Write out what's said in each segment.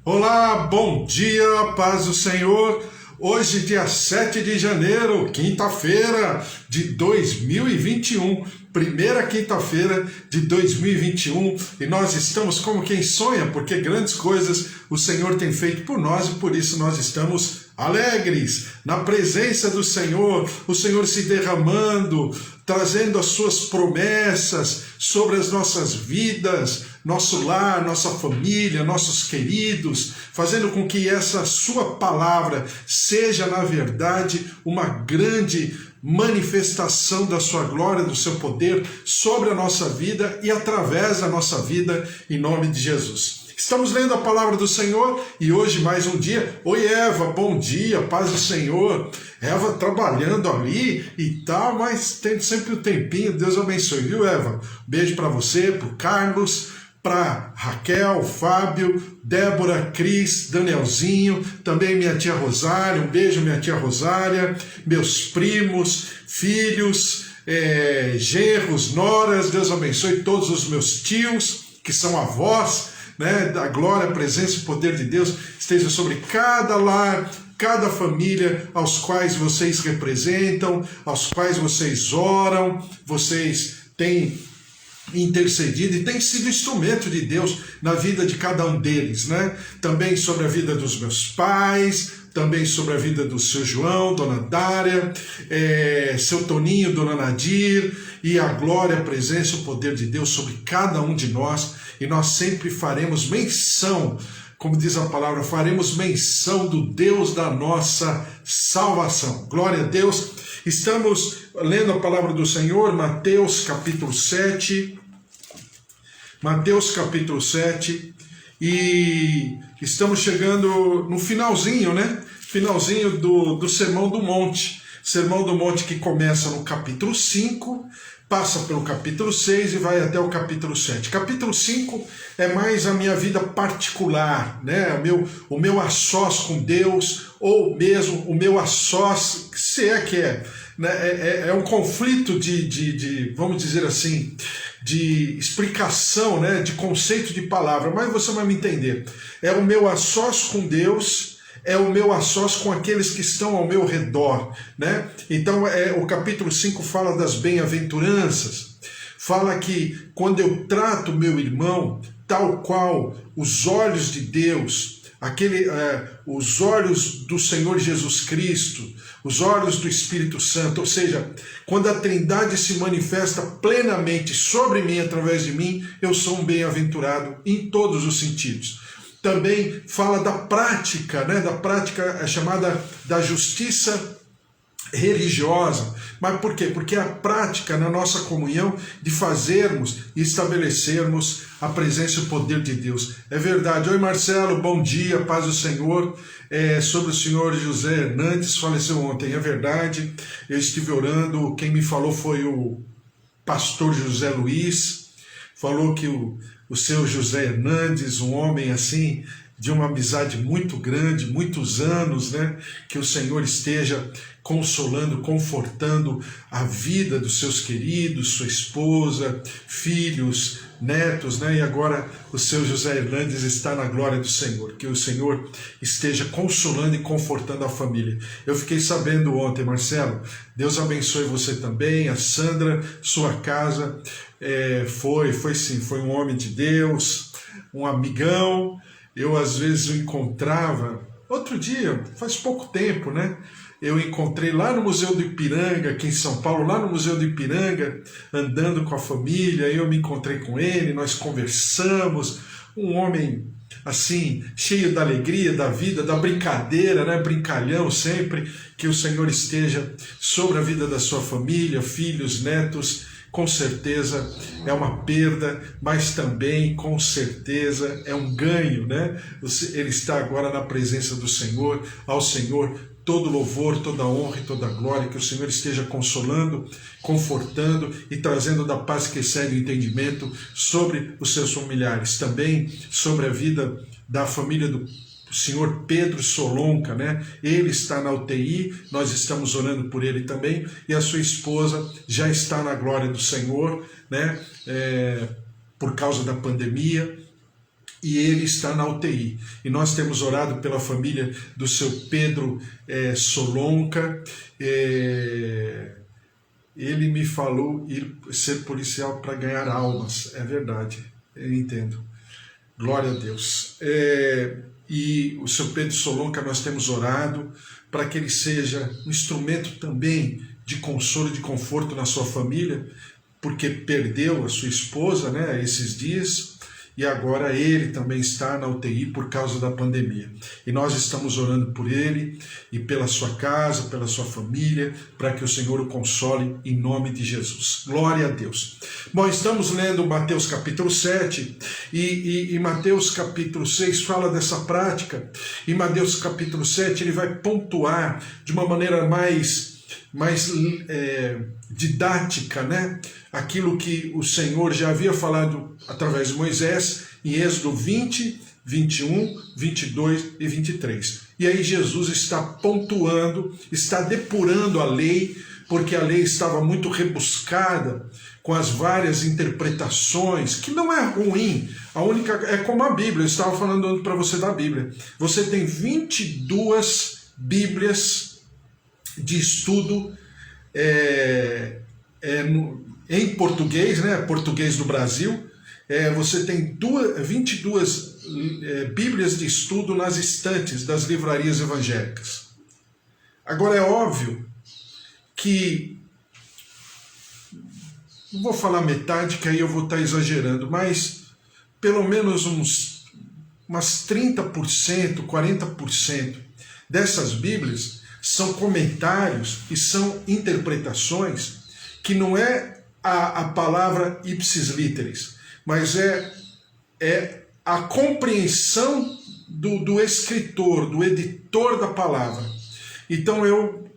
Olá, bom dia, paz do Senhor. Hoje, dia 7 de janeiro, quinta-feira de 2021, primeira quinta-feira de 2021, e nós estamos como quem sonha, porque grandes coisas o Senhor tem feito por nós e por isso nós estamos alegres na presença do Senhor, o Senhor se derramando, trazendo as suas promessas sobre as nossas vidas, nosso lar, nossa família, nossos queridos, fazendo com que essa sua palavra seja, na verdade, uma grande manifestação da sua glória, do seu poder sobre a nossa vida e através da nossa vida, em nome de Jesus. Estamos lendo a palavra do Senhor e hoje mais um dia. Oi Eva, bom dia, paz do Senhor. Eva trabalhando ali e tal, mas tem sempre um tempinho. Deus abençoe, viu Eva? Beijo para você, para o Carlos, para Raquel, Fábio, Débora, Cris, Danielzinho, também minha tia Rosária, um beijo minha tia Rosária, meus primos, filhos, genros, noras, Deus abençoe todos os meus tios, que são avós, né, da glória, a presença e o poder de Deus esteja sobre cada lar, cada família aos quais vocês representam, aos quais vocês oram, vocês têm intercedido e tem sido instrumento de Deus na vida de cada um deles, né? Também sobre a vida dos meus pais, também sobre a vida do seu João, dona Dária, seu Toninho, dona Nadir, e a glória, a presença, o poder de Deus sobre cada um de nós, e nós sempre faremos menção, como diz a palavra, faremos menção do Deus da nossa salvação. Glória a Deus. Estamos lendo a palavra do Senhor, Mateus capítulo 7, e estamos chegando no finalzinho, né? Finalzinho do Sermão do Monte. Sermão do Monte que começa no capítulo 5, passa pelo capítulo 6 e vai até o capítulo 7. Capítulo 5 é mais a minha vida particular, né? O meu a sós com Deus, ou mesmo o meu a sós, se é que é, né? É um conflito de, vamos dizer assim, de explicação, né? De conceito de palavra, mas você vai me entender. É o meu a sós com Deus, é o meu a sós com aqueles que estão ao meu redor, né? Então o capítulo 5 fala das bem-aventuranças, fala que quando eu trato meu irmão tal qual os olhos de Deus, os olhos do Senhor Jesus Cristo, os olhos do Espírito Santo, ou seja, quando a Trindade se manifesta plenamente sobre mim, através de mim, eu sou um bem-aventurado em todos os sentidos. Também fala da prática, né? Da prática chamada da justiça religiosa. Mas por quê? Porque é a prática na nossa comunhão de fazermos e estabelecermos a presença e o poder de Deus. É verdade. Oi Marcelo, bom dia, paz do Senhor. Sobre o senhor José Hernandes, faleceu ontem, é verdade. Eu estive orando, quem me falou foi o pastor José Luiz, falou que o seu José Hernandes, um homem assim, de uma amizade muito grande, muitos anos, né? Que o Senhor esteja consolando, confortando a vida dos seus queridos, sua esposa, filhos, netos, né? E agora o seu José Hernandes está na glória do Senhor, que o Senhor esteja consolando e confortando a família. Eu fiquei sabendo ontem, Marcelo, Deus abençoe você também, a Sandra, sua casa, foi um homem de Deus, um amigão. Eu às vezes o encontrava, outro dia, faz pouco tempo, né? Eu encontrei lá no Museu do Ipiranga, aqui em São Paulo, lá no Museu do Ipiranga, andando com a família, eu me encontrei com ele, nós conversamos, um homem assim, cheio da alegria, da vida, da brincadeira, né? Brincalhão sempre, que o Senhor esteja sobre a vida da sua família, filhos, netos. Com certeza é uma perda, mas também com certeza é um ganho, né? Ele está agora na presença do Senhor, ao Senhor todo louvor, toda honra e toda glória, que o Senhor esteja consolando, confortando e trazendo da paz que excede o entendimento sobre os seus familiares, também sobre a vida da família do senhor Pedro Solonca, né? Ele está na UTI, nós estamos orando por ele também, e a sua esposa já está na glória do Senhor, né? Por causa da pandemia. e ele está na UTI. E nós temos orado pela família do seu Pedro Solonca. Ele me falou ir ser policial para ganhar almas. É verdade, eu entendo. Glória a Deus. E o seu Pedro Solonca, nós temos orado para que ele seja um instrumento também de consolo, de conforto na sua família, porque perdeu a sua esposa, né, esses dias, e agora ele também está na UTI por causa da pandemia. E nós estamos orando por ele e pela sua casa, pela sua família, para que o Senhor o console em nome de Jesus. Glória a Deus. Bom, estamos lendo Mateus capítulo 7 e Mateus capítulo 6 fala dessa prática. Em Mateus capítulo 7 ele vai pontuar de uma maneira mais didática, né? Aquilo que o Senhor já havia falado através de Moisés em Êxodo 20, 21, 22 e 23. E aí Jesus está pontuando, está depurando a lei, porque a lei estava muito rebuscada, com as várias interpretações, que não é ruim, a única é como a Bíblia. Eu estava falando para você da Bíblia. Você tem 22 Bíblias de estudo em português, né? Português do Brasil. Você tem 22 Bíblias de estudo nas estantes das livrarias evangélicas. Agora é óbvio que, não vou falar metade, que aí eu vou estar exagerando, mas pelo menos umas 30%, 40% dessas Bíblias são comentários e são interpretações que não é a palavra ipsis literis, mas é a compreensão do escritor, do editor da palavra. Então eu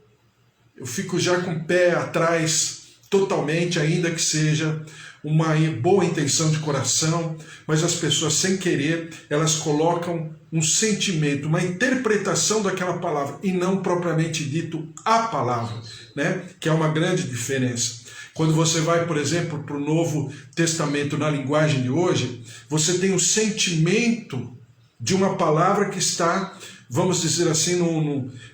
fico já com o pé atrás totalmente, ainda que seja uma boa intenção de coração, mas as pessoas, sem querer, elas colocam um sentimento, uma interpretação daquela palavra, e não propriamente dito a palavra, né? Que é uma grande diferença. Quando você vai, por exemplo, para o Novo Testamento na linguagem de hoje, você tem o sentimento de uma palavra que está, vamos dizer assim,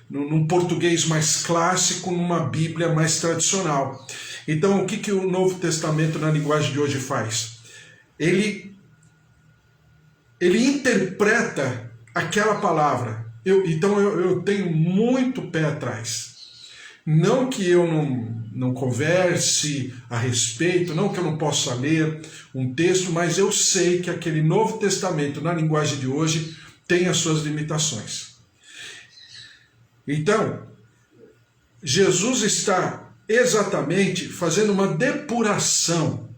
num português mais clássico, numa Bíblia mais tradicional. Então, o que o Novo Testamento na linguagem de hoje faz? Ele interpreta aquela palavra. Então eu tenho muito pé atrás. Não que eu não converse a respeito, não que eu não possa ler um texto, mas eu sei que aquele Novo Testamento na linguagem de hoje tem as suas limitações. Então, Jesus está exatamente fazendo uma depuração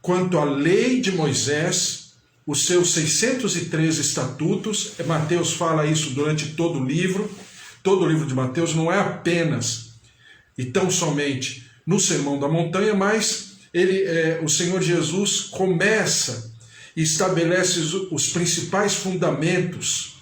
quanto à lei de Moisés, os seus 613 estatutos. Mateus fala isso durante todo o livro de Mateus, não é apenas e tão somente no Sermão da Montanha, mas o Senhor Jesus começa e estabelece os principais fundamentos,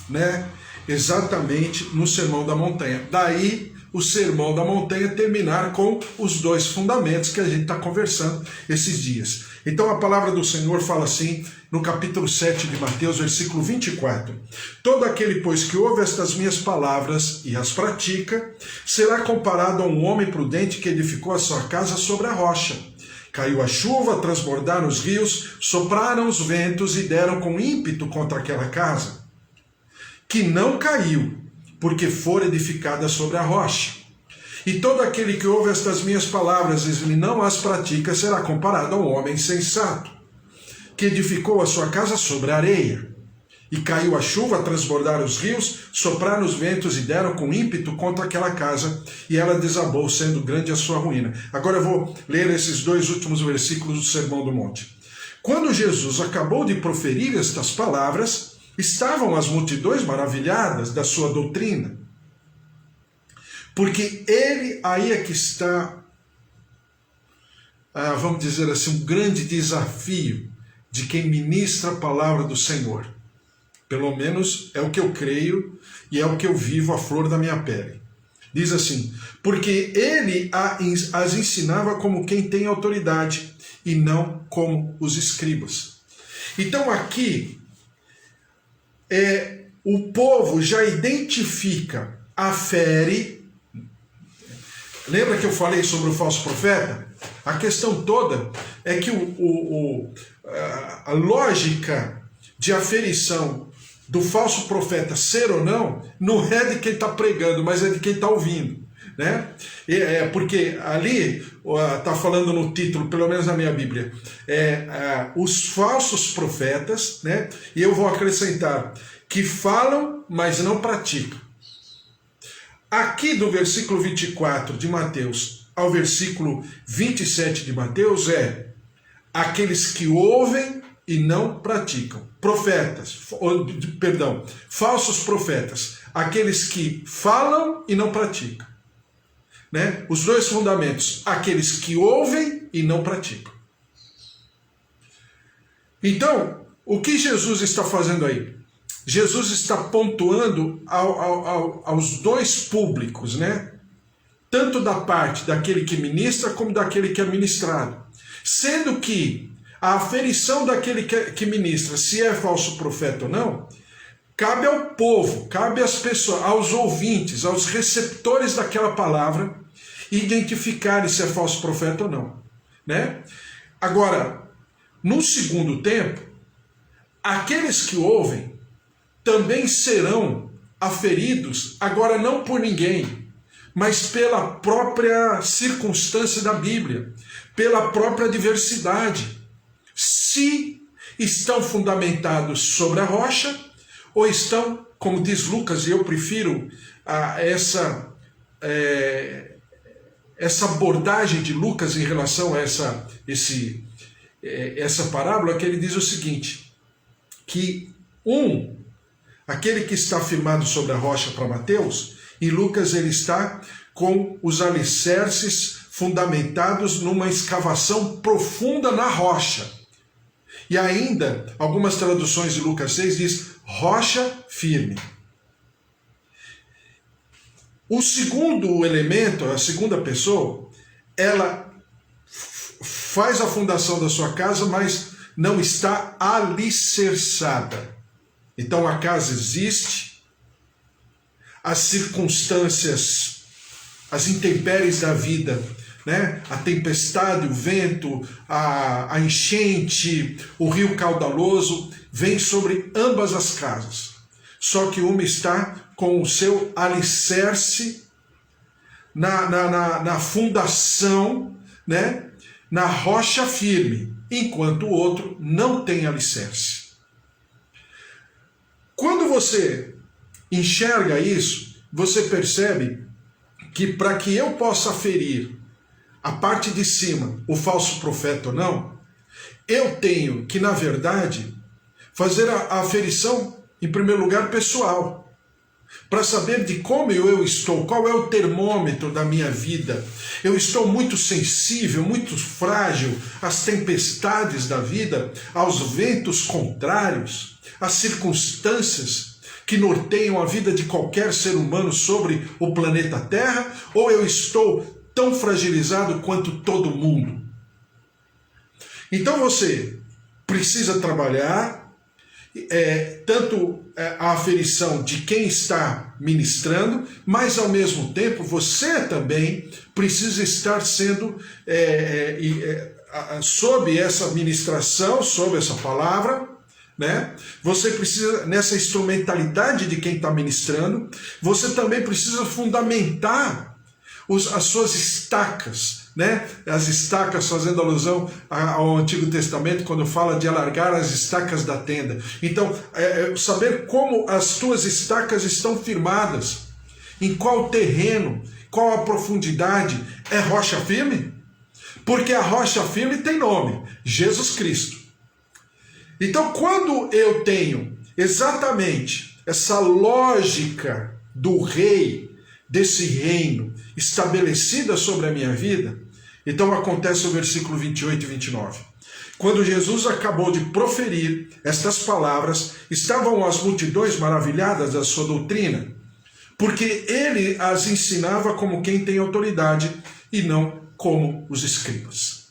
né, exatamente no Sermão da Montanha. Daí o Sermão da Montanha terminar com os dois fundamentos que a gente está conversando esses dias. Então a palavra do Senhor fala assim, no capítulo 7 de Mateus, versículo 24. Todo aquele, pois, que ouve estas minhas palavras e as pratica, será comparado a um homem prudente que edificou a sua casa sobre a rocha. Caiu a chuva, transbordaram os rios, sopraram os ventos e deram com ímpeto contra aquela casa, que não caiu, porque fora edificada sobre a rocha. E todo aquele que ouve estas minhas palavras e não as pratica, será comparado a um homem sensato, que edificou a sua casa sobre a areia. E caiu a chuva, transbordaram os rios, sopraram os ventos e deram com ímpeto contra aquela casa, e ela desabou, sendo grande a sua ruína. Agora eu vou ler esses dois últimos versículos do Sermão do Monte. Quando Jesus acabou de proferir estas palavras, estavam as multidões maravilhadas da sua doutrina, porque aí é que está, vamos dizer assim, um grande desafio de quem ministra a palavra do Senhor. Pelo menos é o que eu creio e é o que eu vivo à flor da minha pele. Diz assim, porque ele as ensinava como quem tem autoridade e não como os escribas. Então aqui, o povo já identifica, afere. Lembra que eu falei sobre o falso profeta? A questão toda é que a lógica de aferição do falso profeta ser ou não é de quem está pregando, mas é de quem está ouvindo, né? Porque ali está falando no título, pelo menos na minha Bíblia, os falsos profetas, né? E eu vou acrescentar que falam, mas não praticam. Aqui do versículo 24 de Mateus ao versículo 27 de Mateus aqueles que ouvem e não praticam. Falsos profetas, aqueles que falam e não praticam. Né? Os dois fundamentos, aqueles que ouvem e não praticam. Então, o que Jesus está fazendo aí? Jesus está pontuando aos dois públicos, né? Tanto da parte daquele que ministra como daquele que é ministrado. Sendo que a aferição daquele que ministra, se é falso profeta ou não, cabe ao povo, cabe às pessoas, aos ouvintes, aos receptores daquela palavra, identificarem se é falso profeta ou não, né? Agora, no segundo tempo, aqueles que ouvem também serão aferidos, agora não por ninguém, mas pela própria circunstância da Bíblia, pela própria diversidade, se estão fundamentados sobre a rocha, ou estão, como diz Lucas, e eu prefiro essa abordagem de Lucas em relação a essa parábola, que ele diz o seguinte, que aquele que está firmado sobre a rocha para Mateus, em Lucas ele está com os alicerces fundamentados numa escavação profunda na rocha. E ainda, algumas traduções de Lucas 6 diz rocha firme. O segundo elemento, a segunda pessoa, ela faz a fundação da sua casa, mas não está alicerçada. Então a casa existe, as circunstâncias, as intempéries da vida, né? A tempestade, o vento, a enchente, o rio caudaloso, vem sobre ambas as casas. Só que uma está com o seu alicerce na fundação, né? Na rocha firme, enquanto o outro não tem alicerce. Quando você enxerga isso, você percebe que para que eu possa aferir a parte de cima, o falso profeta ou não, eu tenho que, na verdade, fazer a aferição, em primeiro lugar, pessoal, para saber de como eu estou, qual é o termômetro da minha vida. Eu estou muito sensível, muito frágil às tempestades da vida, aos ventos contrários, às circunstâncias que norteiam a vida de qualquer ser humano sobre o planeta Terra, ou eu estou tão fragilizado quanto todo mundo? Então você precisa trabalhar tanto a aferição de quem está ministrando, mas ao mesmo tempo você também precisa estar sendo sob essa ministração, sob essa palavra, né? Você precisa, nessa instrumentalidade de quem está ministrando, você também precisa fundamentar as suas estacas, né? As estacas, fazendo alusão ao Antigo Testamento, quando fala de alargar as estacas da tenda. Então, saber como as tuas estacas estão firmadas, em qual terreno, qual a profundidade, é rocha firme? Porque a rocha firme tem nome, Jesus Cristo. Então, quando eu tenho exatamente essa lógica do rei, desse reino, estabelecida sobre a minha vida, então acontece o versículo 28 e 29. Quando Jesus acabou de proferir estas palavras, estavam as multidões maravilhadas da sua doutrina, porque ele as ensinava como quem tem autoridade e não como os escribas.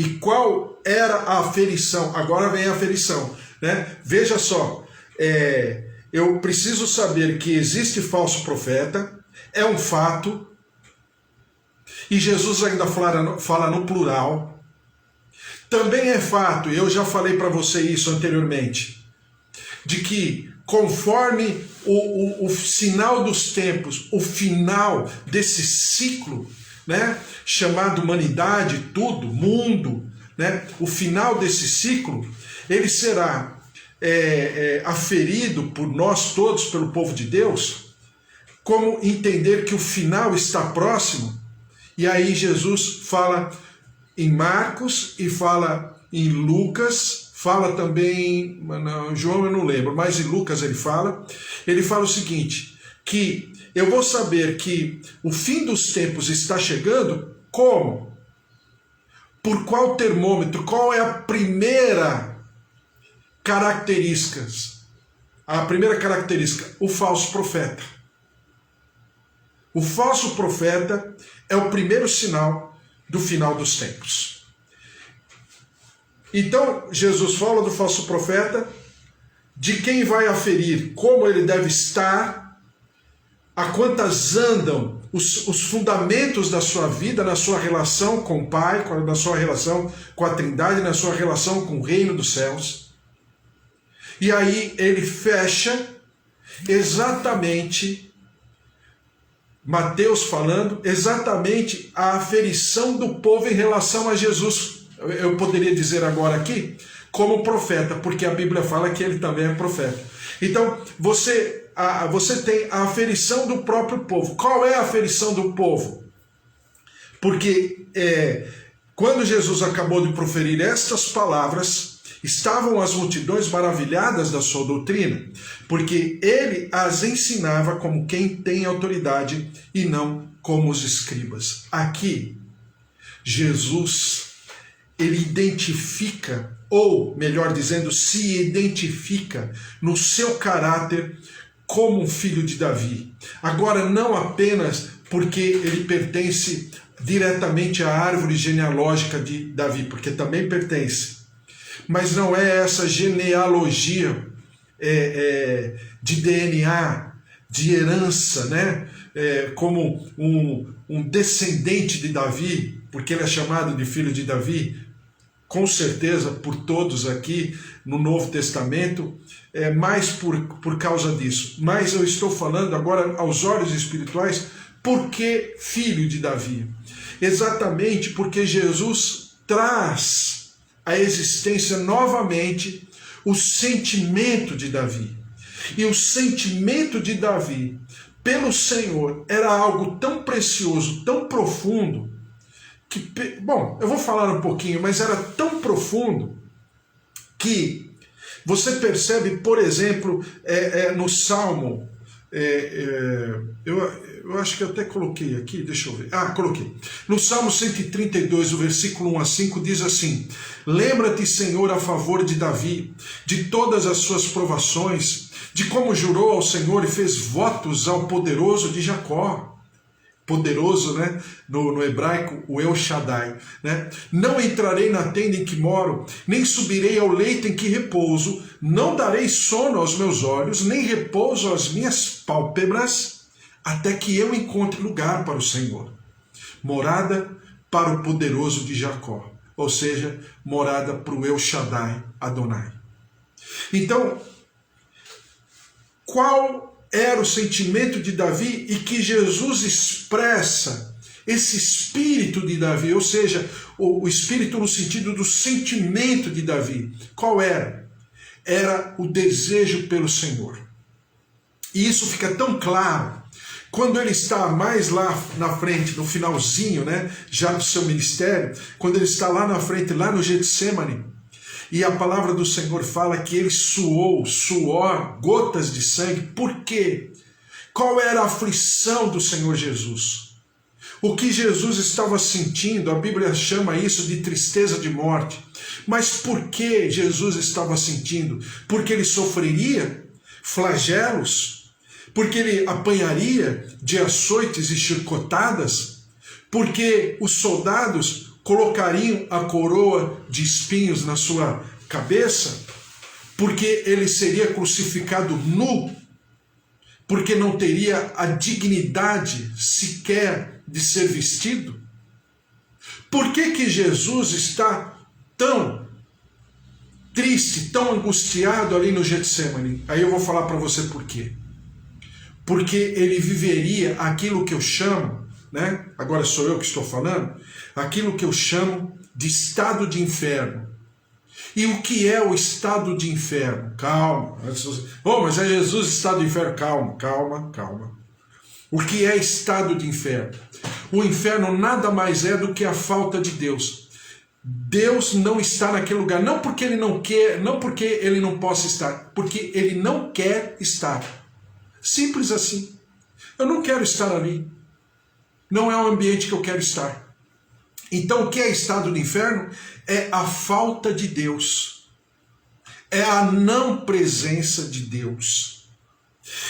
E qual era a aferição? Agora vem a aferição, né? Veja só, eu preciso saber que existe falso profeta, é um fato, e Jesus ainda fala no plural. Também é fato, e eu já falei para você isso anteriormente, de que conforme o sinal dos tempos, o final desse ciclo, né, chamado humanidade, tudo, mundo, né, o final desse ciclo, ele será aferido por nós todos, pelo povo de Deus, como entender que o final está próximo. E aí Jesus fala em Marcos e fala em Lucas, fala também, João eu não lembro, mas em Lucas ele fala o seguinte, que eu vou saber que o fim dos tempos está chegando, como? Por qual termômetro? Qual é a primeira característica? A primeira característica, o falso profeta. O falso profeta é o primeiro sinal do final dos tempos. Então, Jesus fala do falso profeta, de quem vai aferir, como ele deve estar, a quantas andam os fundamentos da sua vida, na sua relação com o Pai, na sua relação com a Trindade, na sua relação com o reino dos céus. E aí ele fecha exatamente, Mateus falando, exatamente a aferição do povo em relação a Jesus. Eu poderia dizer agora aqui, como profeta, porque a Bíblia fala que ele também é profeta. Então, você tem a aferição do próprio povo. Qual é a aferição do povo? Porque quando Jesus acabou de proferir estas palavras, estavam as multidões maravilhadas da sua doutrina, porque ele as ensinava como quem tem autoridade e não como os escribas. Aqui, Jesus, ele identifica, ou melhor dizendo, se identifica no seu caráter como um filho de Davi. Agora, não apenas porque ele pertence diretamente à árvore genealógica de Davi, porque também pertence, mas não é essa genealogia de DNA, de herança, né? Como um descendente de Davi, porque ele é chamado de filho de Davi, com certeza por todos aqui no Novo Testamento, mais por causa disso. Mas eu estou falando agora aos olhos espirituais, por que filho de Davi? Exatamente porque Jesus traz à existência novamente o sentimento de Davi. E o sentimento de Davi pelo Senhor era algo tão precioso, tão profundo, que, bom, eu vou falar um pouquinho, mas era tão profundo que você percebe, por exemplo, no Salmo, eu acho que eu até coloquei aqui, deixa eu ver, coloquei. No Salmo 132, o versículo 1 a 5, diz assim: lembra-te, Senhor, a favor de Davi, de todas as suas provações, de como jurou ao Senhor e fez votos ao poderoso de Jacó. Poderoso, né? No hebraico, o El Shaddai, né? Não entrarei na tenda em que moro, nem subirei ao leito em que repouso, não darei sono aos meus olhos, nem repouso às minhas pálpebras, até que eu encontre lugar para o Senhor, morada para o poderoso de Jacó, ou seja, morada para o El Shaddai Adonai. Então, qual era o sentimento de Davi e que Jesus expressa esse espírito de Davi, ou seja, o espírito no sentido do sentimento de Davi? Qual era? Era o desejo pelo Senhor. E isso fica tão claro quando ele está mais lá na frente, no finalzinho, né, já do seu ministério, quando ele está lá na frente, lá no Getsêmani, e a palavra do Senhor fala que ele suou, suor, gotas de sangue. Por quê? Qual era a aflição do Senhor Jesus? O que Jesus estava sentindo, a Bíblia chama isso de tristeza de morte. Mas por que Jesus estava sentindo? Porque ele sofreria flagelos? Porque ele apanharia de açoites e chicotadas? Porque os soldados colocariam a coroa de espinhos na sua cabeça, porque ele seria crucificado nu, porque não teria a dignidade sequer de ser vestido? Por que Jesus está tão triste, tão angustiado ali no Getsemane? Aí eu vou falar para você por quê. Porque ele viveria aquilo que eu chamo, né? Agora sou eu que estou falando, aquilo que eu chamo de estado de inferno. E o que é o estado de inferno? Calma. Oh, mas é Jesus estado de inferno? Calma. O que é estado de inferno? O inferno nada mais é do que a falta de Deus. Deus não está naquele lugar, não porque ele não quer, não porque ele não possa estar, porque ele não quer estar. Simples assim. Eu não quero estar ali. Não é o ambiente que eu quero estar. Então, o que é estado de inferno? É a falta de Deus. É a não presença de Deus.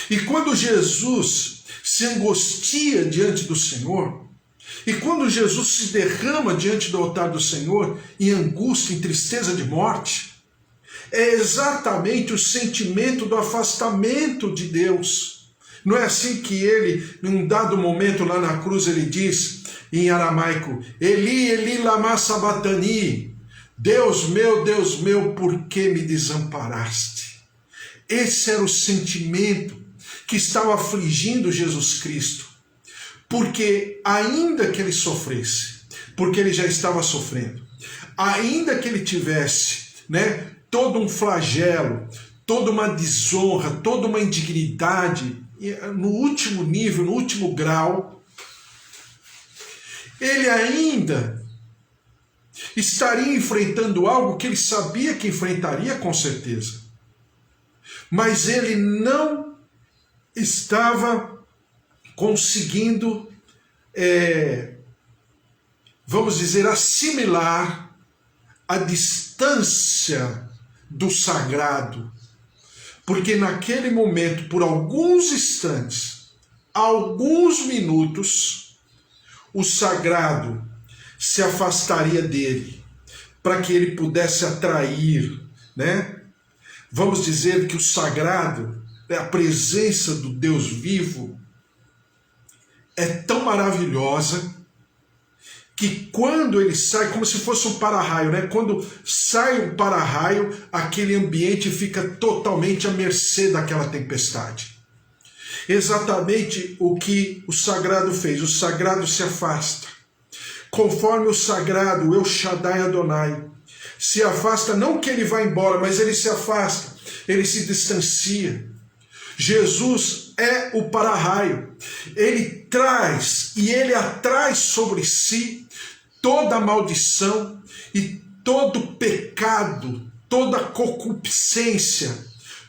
E quando Jesus se angustia diante do Senhor, e quando Jesus se derrama diante do altar do Senhor, em angústia, em tristeza de morte, é exatamente o sentimento do afastamento de Deus. Não é assim que ele, num dado momento lá na cruz, ele diz em aramaico, Eli, Eli, lama sabatani, Deus meu, por que me desamparaste? Esse era o sentimento que estava afligindo Jesus Cristo, porque ainda que ele sofresse, porque ele já estava sofrendo, ainda que ele tivesse, né, todo um flagelo, toda uma desonra, toda uma indignidade, no último nível, no último grau, ele ainda estaria enfrentando algo que ele sabia que enfrentaria com certeza. Mas ele não estava conseguindo, vamos dizer, assimilar a distância do sagrado. Porque naquele momento, por alguns instantes, alguns minutos, o sagrado se afastaria dele, para que ele pudesse atrair, né? Vamos dizer que o sagrado, a presença do Deus vivo, é tão maravilhosa, que quando ele sai, como se fosse um para-raio, né? Quando sai um para-raio, aquele ambiente fica totalmente à mercê daquela tempestade. Exatamente o que o sagrado fez. O sagrado se afasta. Conforme o sagrado, o El Shaddai Adonai, se afasta, não que ele vá embora, mas ele se afasta, ele se distancia. Jesus é o para-raio. Ele traz e ele atrai sobre si toda a maldição e todo pecado, toda a concupiscência,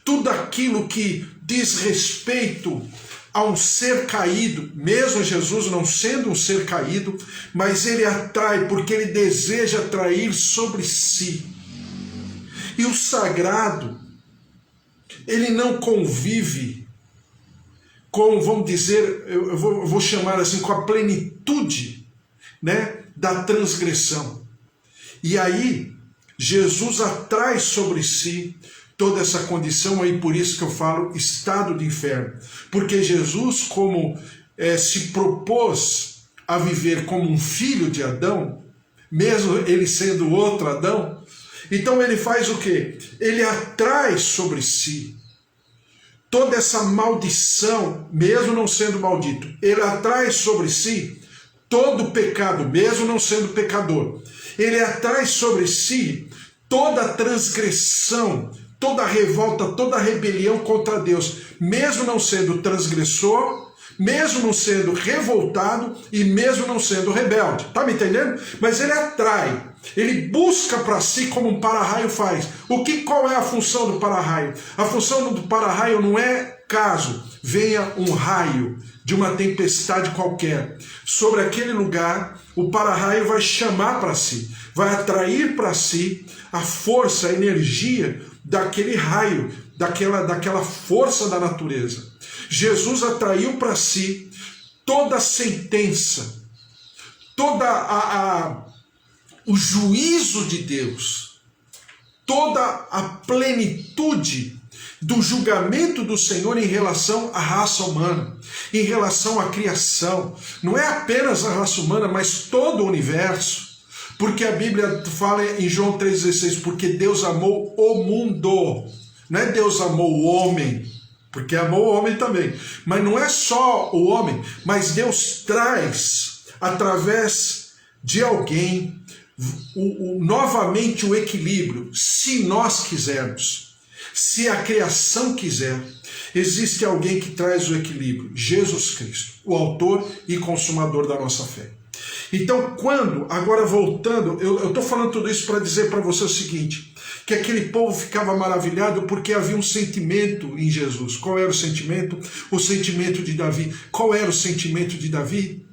tudo aquilo que diz respeito a um ser caído, mesmo Jesus não sendo um ser caído, mas ele atrai porque ele deseja atrair sobre si. E o sagrado, ele não convive com, vamos dizer, eu vou chamar assim, com a plenitude, né, da transgressão. E aí, Jesus atrai sobre si toda essa condição, aí por isso que eu falo estado de inferno. Porque Jesus, como se propôs a viver como um filho de Adão, mesmo ele sendo outro Adão, então ele faz o quê? Ele atrai sobre si toda essa maldição, mesmo não sendo maldito. Ele atrai sobre si todo o pecado, mesmo não sendo pecador. Ele atrai sobre si toda a transgressão, toda a revolta, toda a rebelião contra Deus, mesmo não sendo transgressor, mesmo não sendo revoltado e mesmo não sendo rebelde. Tá me entendendo? Mas ele atrai, ele busca para si como um para-raio faz. Qual é a função do para-raio? A função do para-raio não é caso venha um raio de uma tempestade qualquer sobre aquele lugar, o para-raio vai chamar para si, vai atrair para si a força, a energia daquele raio, daquela força da natureza. Jesus atraiu para si toda a sentença, toda o juízo de Deus, toda a plenitude do julgamento do Senhor em relação à raça humana, em relação à criação. Não é apenas a raça humana, mas todo o universo. Porque a Bíblia fala em João 3,16, porque Deus amou o mundo. Não é Deus amou o homem, porque amou o homem também. Mas não é só o homem, mas Deus traz, através de alguém, novamente o equilíbrio, se nós quisermos. Se a criação quiser, existe alguém que traz o equilíbrio, Jesus Cristo, o autor e consumador da nossa fé. Então, agora voltando, eu estou falando tudo isso para dizer para você o seguinte, que aquele povo ficava maravilhado porque havia um sentimento em Jesus. Qual era o sentimento? O sentimento de Davi. Qual era o sentimento de Davi?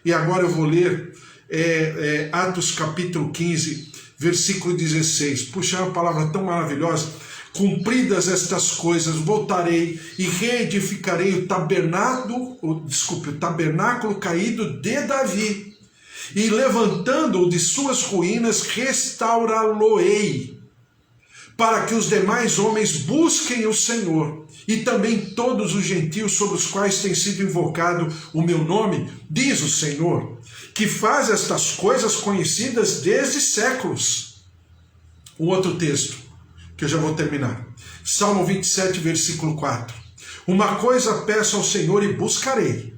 E agora eu vou ler Atos capítulo 15, versículo 16. Puxa, é uma palavra tão maravilhosa. Cumpridas estas coisas, voltarei e reedificarei o tabernáculo caído de Davi, e levantando-o de suas ruínas, restaurá-lo-ei, para que os demais homens busquem o Senhor, e também todos os gentios sobre os quais tem sido invocado o meu nome, diz o Senhor, que faz estas coisas conhecidas desde séculos. Um outro texto, que eu já vou terminar. Salmo 27, versículo 4. Uma coisa peço ao Senhor e buscarei,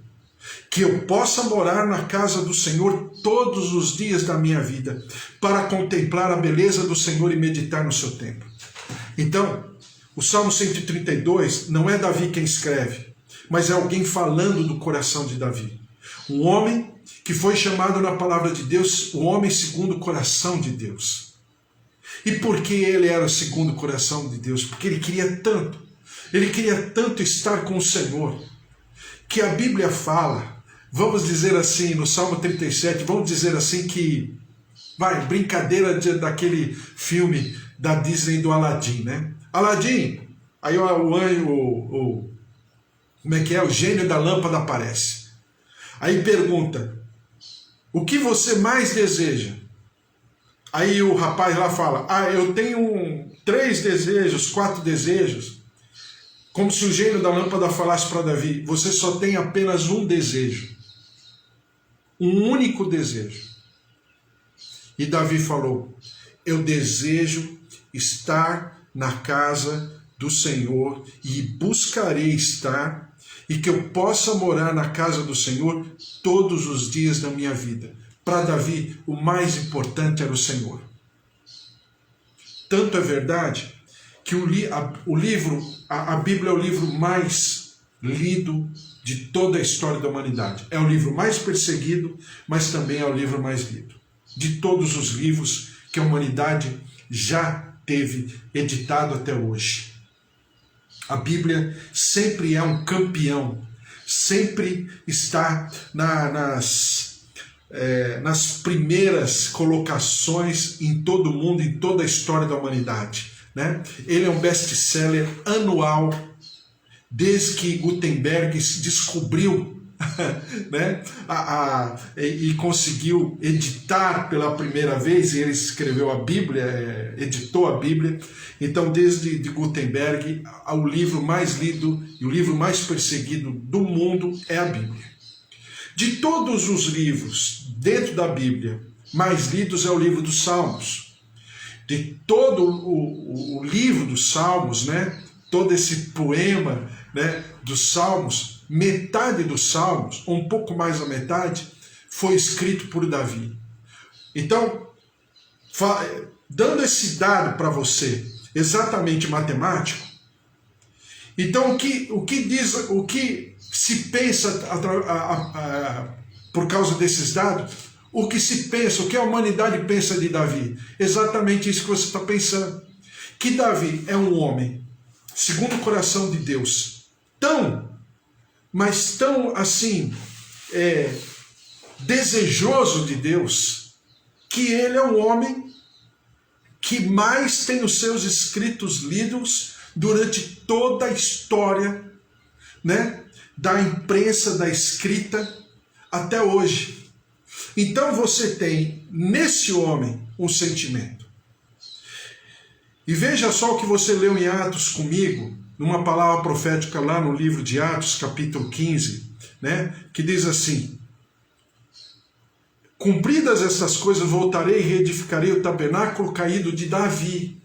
que eu possa morar na casa do Senhor todos os dias da minha vida, para contemplar a beleza do Senhor e meditar no seu templo. Então, o Salmo 132 não é Davi quem escreve, mas é alguém falando do coração de Davi. Um homem que foi chamado na palavra de Deus, o homem segundo o coração de Deus. E por que ele era o segundo coração de Deus? Porque ele queria tanto estar com o Senhor, que a Bíblia fala, vamos dizer assim, no Salmo 37, vamos dizer assim que, brincadeira daquele filme da Disney do Aladim, né? Aladim, aí o gênio da lâmpada aparece. Aí pergunta, o que você mais deseja? Aí o rapaz lá fala, eu tenho 3 desejos, 4 desejos. Como se o gênio da lâmpada falasse para Davi, você só tem apenas um desejo. Um único desejo. E Davi falou, eu desejo estar na casa do Senhor e buscarei estar, e que eu possa morar na casa do Senhor todos os dias da minha vida. Para Davi, o mais importante era o Senhor. Tanto é verdade que a Bíblia é o livro mais lido de toda a história da humanidade. É o livro mais perseguido, mas também é o livro mais lido. De todos os livros que a humanidade já teve editado até hoje. A Bíblia sempre é um campeão, sempre está nas primeiras colocações em todo o mundo, em toda a história da humanidade, né? Ele é um best-seller anual, desde que Gutenberg descobriu né? E conseguiu editar pela primeira vez, e ele escreveu a Bíblia, editou a Bíblia. Então, desde Gutenberg, o livro mais lido e o livro mais perseguido do mundo é a Bíblia. De todos os livros dentro da Bíblia, mais lidos é o livro dos Salmos. De todo o livro dos Salmos, né, todo esse poema, né, dos Salmos, metade dos Salmos, ou um pouco mais da metade, foi escrito por Davi. Então, dando esse dado para você, exatamente matemático, então o que se pensa por causa desses dados, o que se pensa, o que a humanidade pensa de Davi? Exatamente isso que você está pensando. Que Davi é um homem, segundo o coração de Deus, mas tão assim, desejoso de Deus, que ele é um homem que mais tem os seus escritos lidos durante toda a história, né, da imprensa, da escrita, até hoje. Então você tem nesse homem um sentimento. E veja só o que você leu em Atos comigo, numa palavra profética lá no livro de Atos, capítulo 15, né? Que diz assim: cumpridas essas coisas, voltarei e reedificarei o tabernáculo caído de Davi.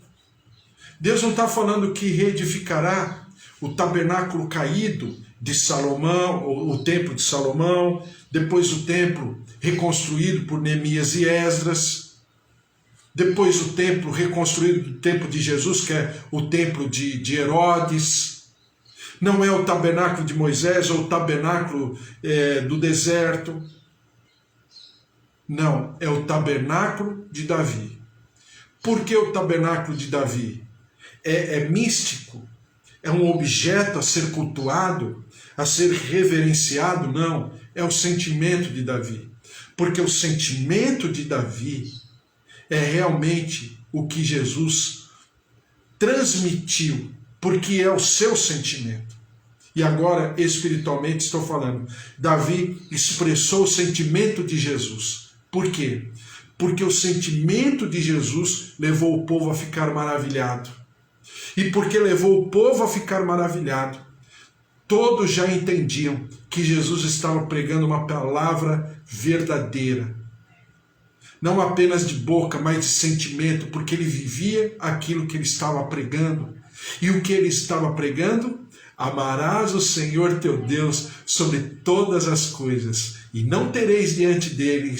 Deus não está falando que reedificará o tabernáculo caído de Salomão, o templo de Salomão, depois o templo reconstruído por Neemias e Esdras, depois o templo reconstruído do templo de Jesus, que é o templo de Herodes. Não é o tabernáculo de Moisés ou o tabernáculo do deserto. Não, é o tabernáculo de Davi. Por que o tabernáculo de Davi? É místico? É um objeto a ser cultuado, a ser reverenciado? Não, é o sentimento de Davi. Porque o sentimento de Davi é realmente o que Jesus transmitiu, porque é o seu sentimento. E agora, espiritualmente, estou falando, Davi expressou o sentimento de Jesus. Por quê? Porque o sentimento de Jesus levou o povo a ficar maravilhado. E porque levou o povo a ficar maravilhado, todos já entendiam que Jesus estava pregando uma palavra verdadeira. Não apenas de boca, mas de sentimento, porque ele vivia aquilo que ele estava pregando. E o que ele estava pregando? Amarás o Senhor teu Deus sobre todas as coisas, e não tereis diante dele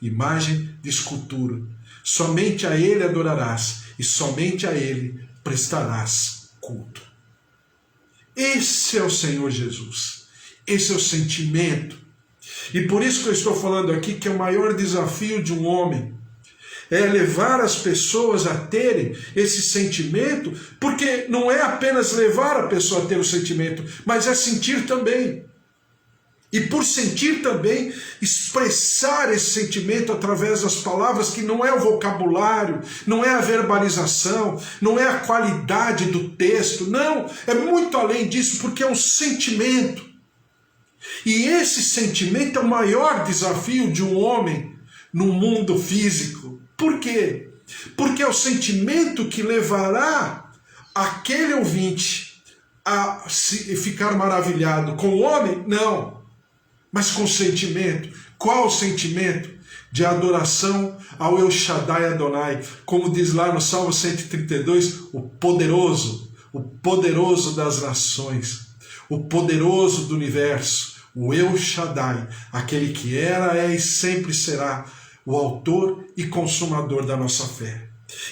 imagem de escultura. Somente a ele adorarás, e somente a ele prestarás culto. Esse é o Senhor Jesus. Esse é o sentimento. E por isso que eu estou falando aqui que é o maior desafio de um homem é levar as pessoas a terem esse sentimento, porque não é apenas levar a pessoa a ter o sentimento, mas é sentir também. E por sentir também, expressar esse sentimento através das palavras, que não é o vocabulário, não é a verbalização, não é a qualidade do texto, não, é muito além disso, porque é um sentimento. E esse sentimento é o maior desafio de um homem no mundo físico. Por quê? Porque é o sentimento que levará aquele ouvinte a ficar maravilhado. Com o homem? Não. Mas com sentimento. Qual o sentimento? De adoração ao El Shaddai Adonai. Como diz lá no Salmo 132, o poderoso das nações, o poderoso do universo, o El Shaddai, aquele que era, é e sempre será o autor e consumador da nossa fé.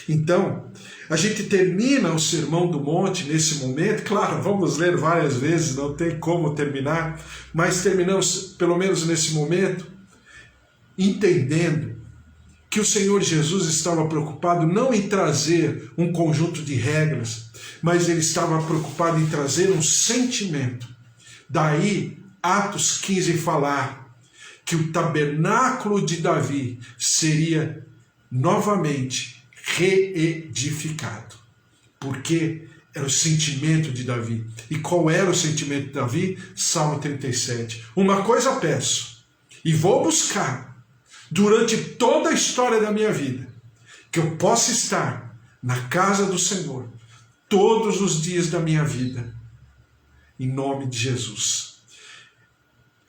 Então, a gente termina o Sermão do Monte nesse momento, claro, vamos ler várias vezes, não tem como terminar, mas terminamos, pelo menos nesse momento, entendendo que o Senhor Jesus estava preocupado não em trazer um conjunto de regras, mas ele estava preocupado em trazer um sentimento. Daí, Atos 15 falar que o tabernáculo de Davi seria novamente reedificado. Porque era o sentimento de Davi. E qual era o sentimento de Davi? Salmo 37. Uma coisa peço, e vou buscar, durante toda a história da minha vida, que eu possa estar na casa do Senhor, todos os dias da minha vida, em nome de Jesus.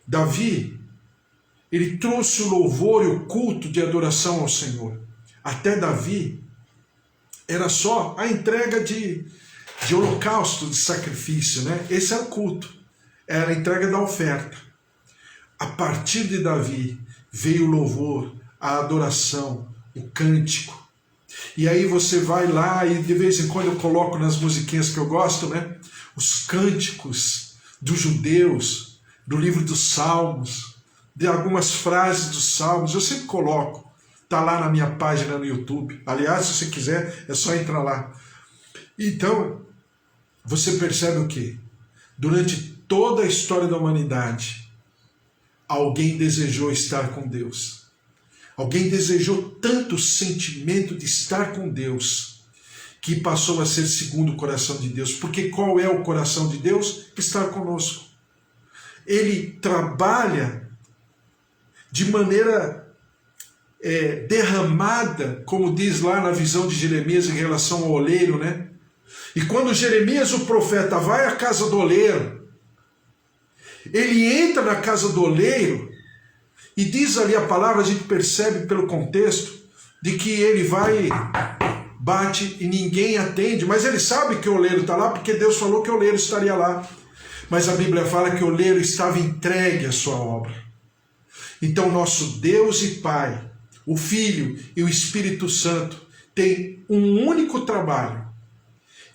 Davi, ele trouxe o louvor e o culto de adoração ao Senhor. Até Davi, era só a entrega de holocausto, de sacrifício, né? Esse é o culto, era a entrega da oferta. A partir de Davi, veio o louvor, a adoração, o cântico. E aí você vai lá e de vez em quando eu coloco nas musiquinhas que eu gosto, né? Os cânticos dos judeus, do livro dos Salmos, de algumas frases dos Salmos, eu sempre coloco. Está lá na minha página no YouTube. Aliás, se você quiser, é só entrar lá. Então, você percebe o quê? Durante toda a história da humanidade, alguém desejou estar com Deus. Alguém desejou tanto o sentimento de estar com Deus, que passou a ser segundo o coração de Deus. Porque qual é o coração de Deus? Estar conosco. Ele trabalha de maneira derramada, como diz lá na visão de Jeremias em relação ao oleiro, né? E quando Jeremias, o profeta, vai à casa do oleiro, ele entra na casa do oleiro e diz ali a palavra, a gente percebe pelo contexto, de que ele vai, bate e ninguém atende, mas ele sabe que o oleiro está lá porque Deus falou que o oleiro estaria lá. Mas a Bíblia fala que o oleiro estava entregue à sua obra. Então nosso Deus e Pai, o Filho e o Espírito Santo têm um único trabalho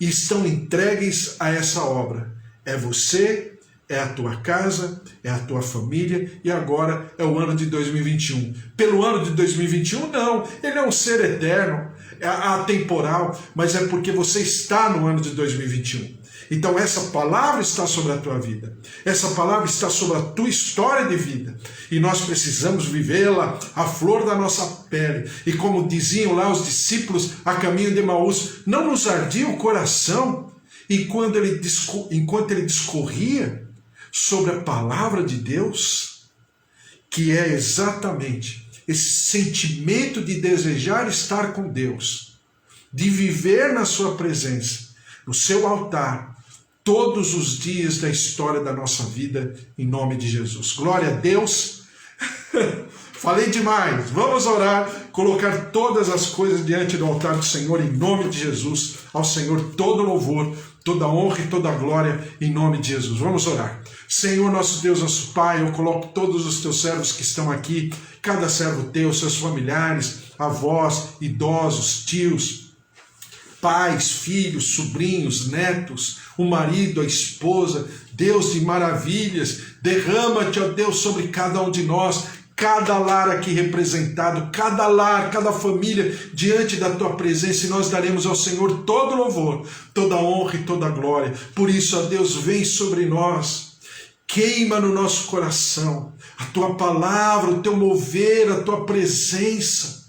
e estão entregues a essa obra. É você, é a tua casa, é a tua família e agora é o ano de 2021. Pelo ano de 2021, não. Ele é um ser eterno, é atemporal, mas é porque você está no ano de 2021. Então essa palavra está sobre a tua vida. Essa palavra está sobre a tua história de vida. E nós precisamos vivê-la à flor da nossa pele. E como diziam lá os discípulos a caminho de Emaús, não nos ardia o coração enquanto ele discorria sobre a palavra de Deus, que é exatamente esse sentimento de desejar estar com Deus, de viver na sua presença, no seu altar, todos os dias da história da nossa vida, em nome de Jesus. Glória a Deus. Falei demais. Vamos orar, colocar todas as coisas diante do altar do Senhor, em nome de Jesus. Ao Senhor todo louvor, toda honra e toda glória, em nome de Jesus. Vamos orar. Senhor, nosso Deus, nosso Pai, eu coloco todos os teus servos que estão aqui, cada servo teu, seus familiares, avós, idosos, tios, pais, filhos, sobrinhos, netos, o marido, a esposa, Deus de maravilhas, derrama-te, ó Deus, sobre cada um de nós, cada lar aqui representado, cada lar, cada família, diante da tua presença, e nós daremos ao Senhor todo louvor, toda honra e toda glória. Por isso, ó Deus, vem sobre nós, queima no nosso coração a tua palavra, o teu mover, a tua presença.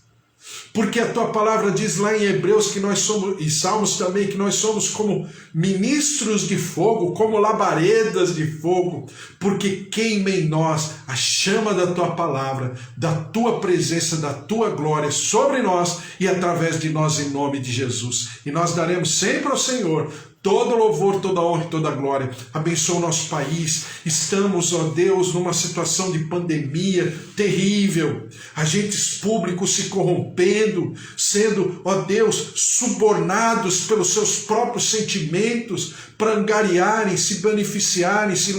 Porque a tua palavra diz lá em Hebreus que nós somos, e Salmos também, que nós somos como ministros de fogo, como labaredas de fogo, porque queima em nós a chama da tua palavra, da tua presença, da tua glória sobre nós e através de nós, em nome de Jesus. E nós daremos sempre ao Senhor todo louvor, toda honra e toda glória. Abençoa o nosso país. Estamos, ó Deus, numa situação de pandemia terrível. Agentes públicos se corrompendo, sendo, ó Deus, subornados pelos seus próprios sentimentos para angariarem, se beneficiarem, se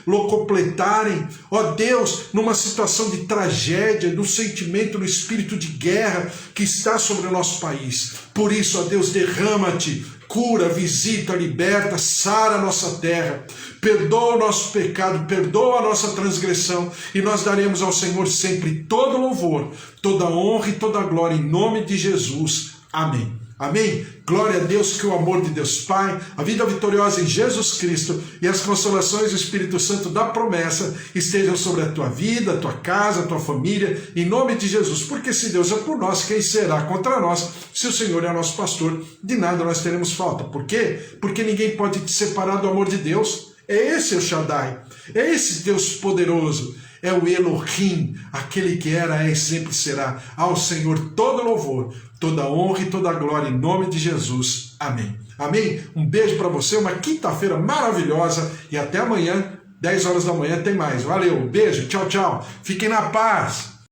locupletarem. Ó Deus, numa situação de tragédia, no sentimento, no espírito de guerra que está sobre o nosso país. Por isso, ó Deus, derrama-te, cura, visita, liberta, sara a nossa terra, perdoa o nosso pecado, perdoa a nossa transgressão, e nós daremos ao Senhor sempre todo louvor, toda honra e toda glória, em nome de Jesus. Amém. Amém? Glória a Deus, que o amor de Deus Pai, a vida vitoriosa em Jesus Cristo e as consolações do Espírito Santo da promessa estejam sobre a tua vida, a tua casa, a tua família, em nome de Jesus. Porque se Deus é por nós, quem será contra nós? Se o Senhor é nosso pastor, de nada nós teremos falta. Por quê? Porque ninguém pode te separar do amor de Deus. É esse o Shaddai, é esse Deus poderoso. É o Elohim, aquele que era, é e sempre será. Ao Senhor todo louvor, toda honra e toda glória, em nome de Jesus. Amém. Amém? Um beijo para você, uma quinta-feira maravilhosa e até amanhã, 10 horas da manhã tem mais. Valeu, beijo, tchau, tchau. Fiquem na paz.